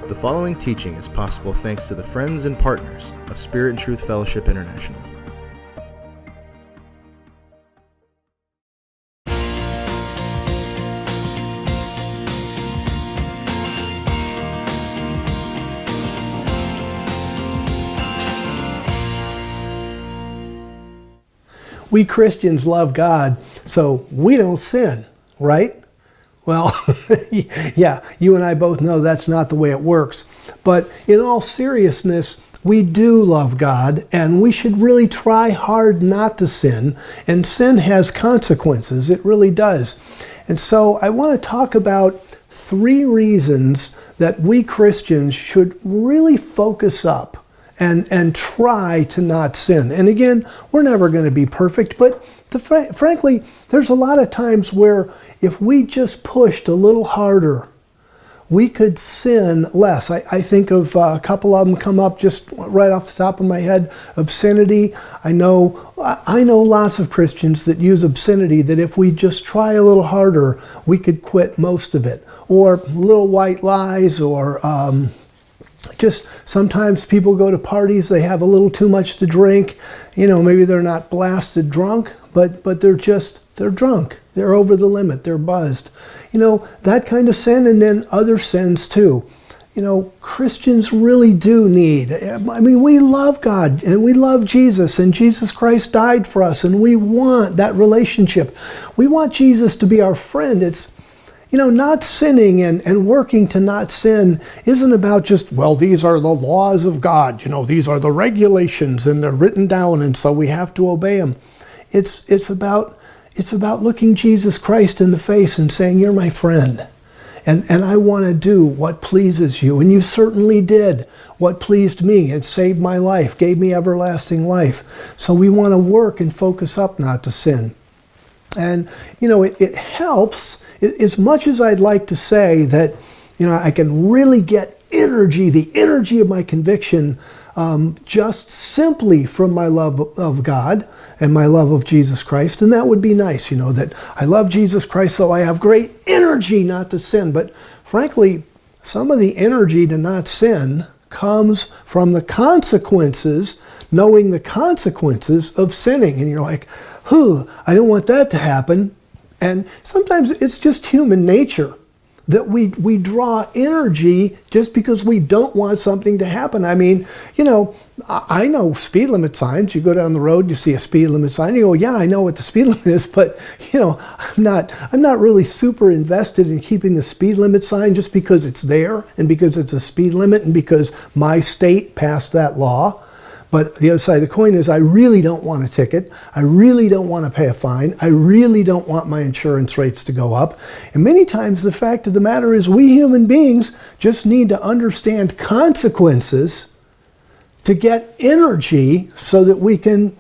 The following teaching is possible thanks to the friends and partners of Spirit and Truth Fellowship International. We Christians love God, so we don't sin, right? Well, yeah, you and I both know that's not the way it works. But in all seriousness, we do love God, and we should really try hard not to sin. And sin has consequences. It really does. And so I want to talk about 3 reasons that we Christians should really focus up and try to not sin. And again, we're never going to be perfect, but frankly, there's a lot of times where if we just pushed a little harder, we could sin less. I think of a couple of them come up just right off the top of my head. Obscenity. I know lots of Christians that use obscenity that if we just try a little harder, we could quit most of it. Or little white lies, or just sometimes people go to parties, they have a little too much to drink. You know, maybe they're not blasted drunk, but they're drunk. They're over the limit. They're buzzed. You know, that kind of sin, and then other sins too. You know, Christians really do need, we love God and we love Jesus, and Jesus Christ died for us, and we want that relationship. We want Jesus to be our friend. It's, you know, not sinning and working to not sin isn't about just, well, these are the laws of God. You know, these are the regulations and they're written down, and so we have to obey them. It's about looking Jesus Christ in the face and saying, you're my friend. And I want to do what pleases you. And you certainly did what pleased me. It saved my life, gave me everlasting life. So we want to work and focus up not to sin. And, you know, it helps, as much as I'd like to say that, you know, I can really get energy, the energy of my conviction, just simply from my love of God and my love of Jesus Christ. And that would be nice, you know, that I love Jesus Christ, so I have great energy not to sin. But frankly, some of the energy to not sin comes from the consequences, knowing the consequences of sinning. And you're like, I don't want that to happen. And sometimes it's just human nature that we draw energy just because we don't want something to happen. I mean, you know, I know speed limit signs. You go down the road, you see a speed limit sign, you go, yeah, I know what the speed limit is, but, you know, I'm not really super invested in keeping the speed limit sign just because it's there and because it's a speed limit and because my state passed that law. But the other side of the coin is I really don't want a ticket. I really don't want to pay a fine. I really don't want my insurance rates to go up. And many times the fact of the matter is we human beings just need to understand consequences to get energy so that we can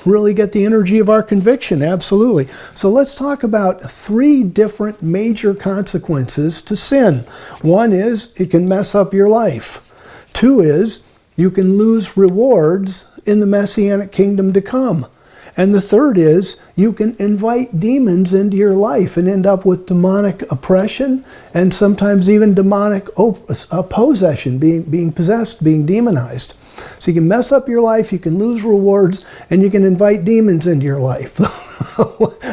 really get the energy of our conviction. Absolutely. So let's talk about 3 different major consequences to sin. 1 is it can mess up your life. 2 is you can lose rewards in the Messianic kingdom to come. And the 3rd is you can invite demons into your life and end up with demonic oppression and sometimes even demonic possession, being possessed, being demonized. So you can mess up your life, you can lose rewards, and you can invite demons into your life.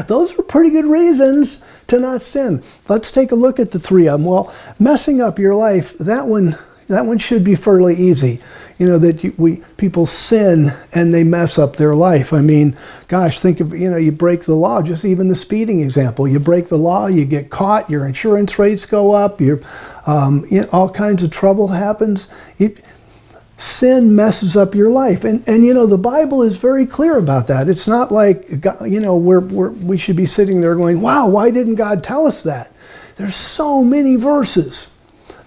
Those are pretty good reasons to not sin. Let's take a look at the 3 of them. Well, messing up your life, that one should be fairly easy. You know, that people sin and they mess up their life. I mean, gosh, think of, you know, you break the law, just even the speeding example. You break the law, you get caught, your insurance rates go up, you know, all kinds of trouble happens. Sin messes up your life. And you know, the Bible is very clear about that. It's not like, you know, we should be sitting there going, wow, why didn't God tell us that? There's so many verses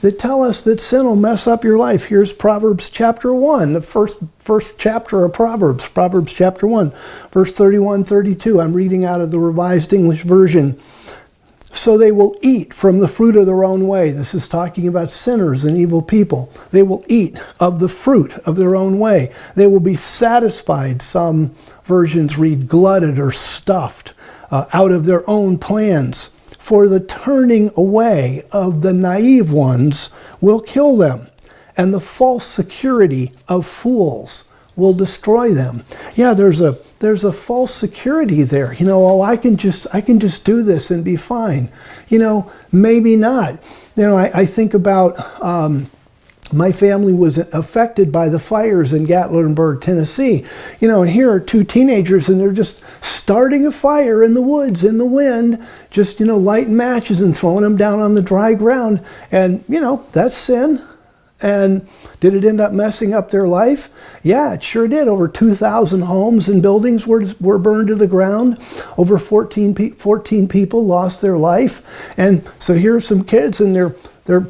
that tell us that sin will mess up your life. Here's Proverbs chapter 1, the first chapter of Proverbs. Proverbs chapter 1, verse 31, 32. I'm reading out of the Revised English Version. So they will eat from the fruit of their own way. This is talking about sinners and evil people. They will eat of the fruit of their own way. They will be satisfied. Some versions read glutted or stuffed out of their own plans. For the turning away of the naive ones will kill them, and the false security of fools will destroy them. Yeah, there's a false security there. I can just do this and be fine. Maybe not. I think about my family was affected by the fires in Gatlinburg, Tennessee. And here are two teenagers, and they're just starting a fire in the woods, in the wind, just, lighting matches and throwing them down on the dry ground. And, that's sin. And did it end up messing up their life? Yeah, it sure did. Over 2,000 homes and buildings were burned to the ground. Over 14 people lost their life. And so here's some kids, and they're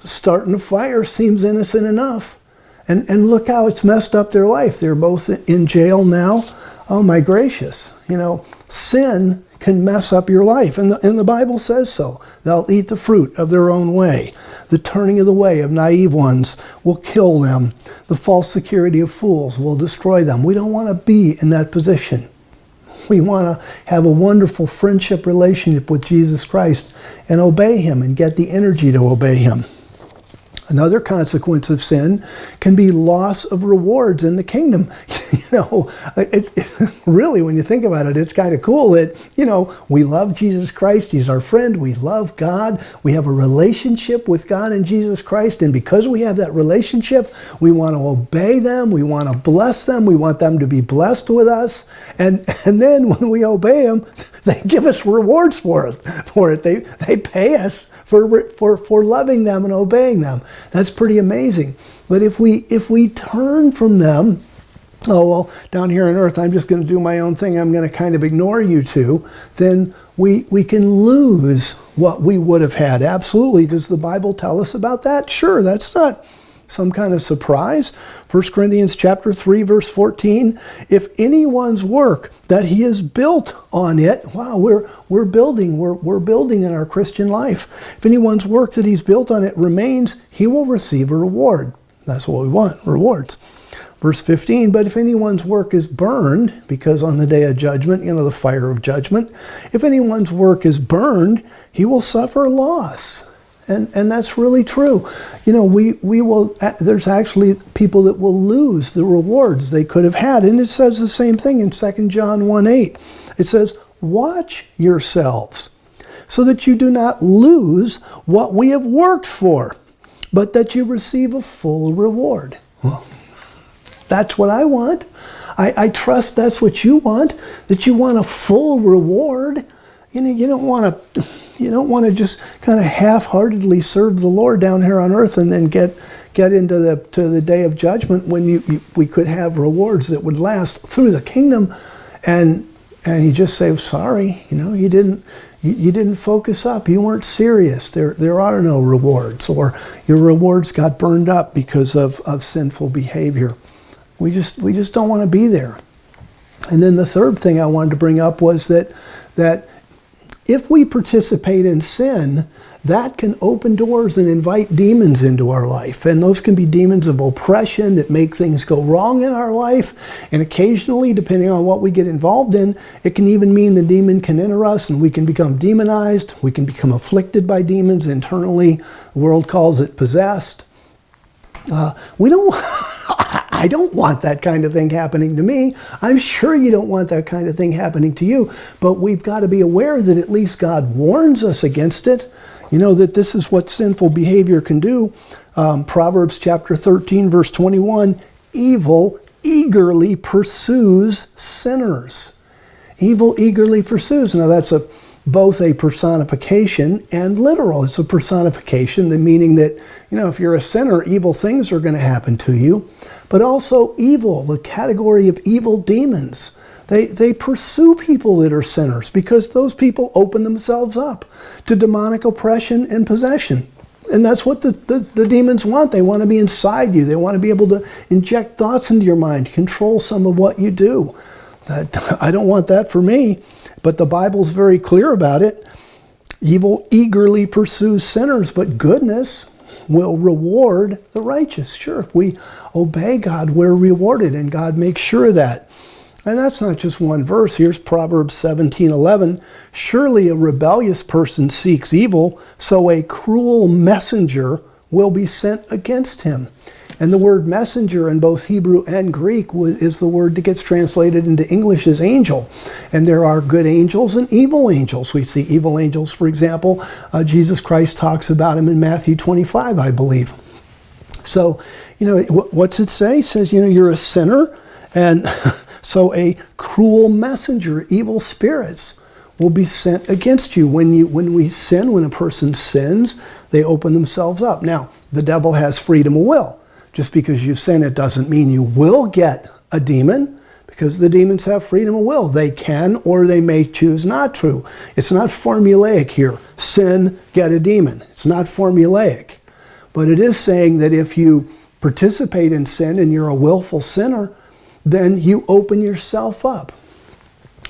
starting a fire. Seems innocent enough. And look how it's messed up their life. They're both in jail now. Oh my gracious. Sin can mess up your life. And the Bible says so. They'll eat the fruit of their own way. The turning of the way of naive ones will kill them. The false security of fools will destroy them. We don't want to be in that position. We want to have a wonderful friendship relationship with Jesus Christ and obey Him and get the energy to obey Him. Another consequence of sin can be loss of rewards in the kingdom. Really, when you think about it, it's kind of cool that, we love Jesus Christ. He's our friend. We love God. We have a relationship with God and Jesus Christ. And because we have that relationship, we want to obey them. We want to bless them. We want them to be blessed with us. And then when we obey them, they give us rewards for it. They pay us for loving them and obeying them. That's pretty amazing. But if we turn from them, down here on earth, I'm just going to do my own thing. I'm going to kind of ignore you two. Then we can lose what we would have had. Absolutely. Does the Bible tell us about that? Sure. That's not some kind of surprise. 1 Corinthians chapter 3, verse 14. If anyone's work that he has built on it, wow, we're building in our Christian life. If anyone's work that he's built on it remains, he will receive a reward. That's what we want, rewards. Verse 15, but if anyone's work is burned, because on the day of judgment, the fire of judgment, if anyone's work is burned, he will suffer loss. And that's really true. We will, there's actually people that will lose the rewards they could have had. And it says the same thing in 2 John 1:8. It says, watch yourselves so that you do not lose what we have worked for, but that you receive a full reward. Well, that's what I want. I trust that's what you want, that you want a full reward. You don't want to just kind of half-heartedly serve the Lord down here on earth and then get into the day of judgment when we could have rewards that would last through the kingdom, and you just say, sorry, you didn't focus up, you weren't serious. There are no rewards, or your rewards got burned up because of sinful behavior. We just don't want to be there. And then the third thing I wanted to bring up was that if we participate in sin, that can open doors and invite demons into our life. And those can be demons of oppression that make things go wrong in our life. And occasionally, depending on what we get involved in, it can even mean the demon can enter us and we can become demonized. We can become afflicted by demons internally. The world calls it possessed. I don't want that kind of thing happening to me. I'm sure you don't want that kind of thing happening to you, but we've got to be aware that at least God warns us against it. That this is what sinful behavior can do. Proverbs chapter 13, verse 21, evil eagerly pursues sinners. Evil eagerly pursues. Now that's both a personification and literal. It's a personification, the meaning that, if you're a sinner, evil things are going to happen to you. But also evil, the category of evil demons. They pursue people that are sinners because those people open themselves up to demonic oppression and possession. And that's what the demons want. They want to be inside you. They want to be able to inject thoughts into your mind, control some of what you do. I don't want that for me. But the Bible's very clear about it. Evil eagerly pursues sinners, but goodness will reward the righteous. Sure, if we obey God, we're rewarded, and God makes sure of that. And that's not just one verse. Here's Proverbs 17:11. Surely a rebellious person seeks evil, so a cruel messenger will be sent against him. And the word messenger in both Hebrew and Greek is the word that gets translated into English as angel. And there are good angels and evil angels. We see evil angels, for example, Jesus Christ talks about them in Matthew 25, I believe. So, what's it say? It says, you're a sinner, and so a cruel messenger, evil spirits, will be sent against you. When we sin, when a person sins, they open themselves up. Now, the devil has freedom of will. Just because you sin, it doesn't mean you will get a demon, because the demons have freedom of will. They can or they may choose not to. It's not formulaic here. Sin, get a demon. It's not formulaic. But it is saying that if you participate in sin and you're a willful sinner, then you open yourself up.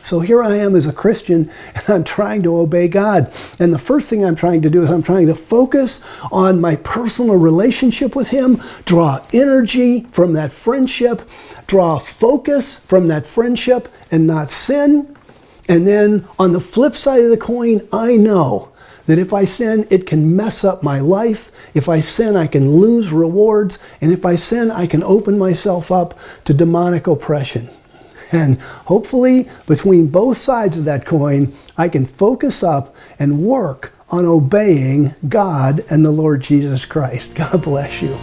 So here I am as a Christian, and I'm trying to obey God. And the first thing I'm trying to do is I'm trying to focus on my personal relationship with Him, draw energy from that friendship, draw focus from that friendship, and not sin. And then on the flip side of the coin, I know that if I sin, it can mess up my life. If I sin, I can lose rewards. And if I sin, I can open myself up to demonic oppression. And hopefully, between both sides of that coin, I can focus up and work on obeying God and the Lord Jesus Christ. God bless you.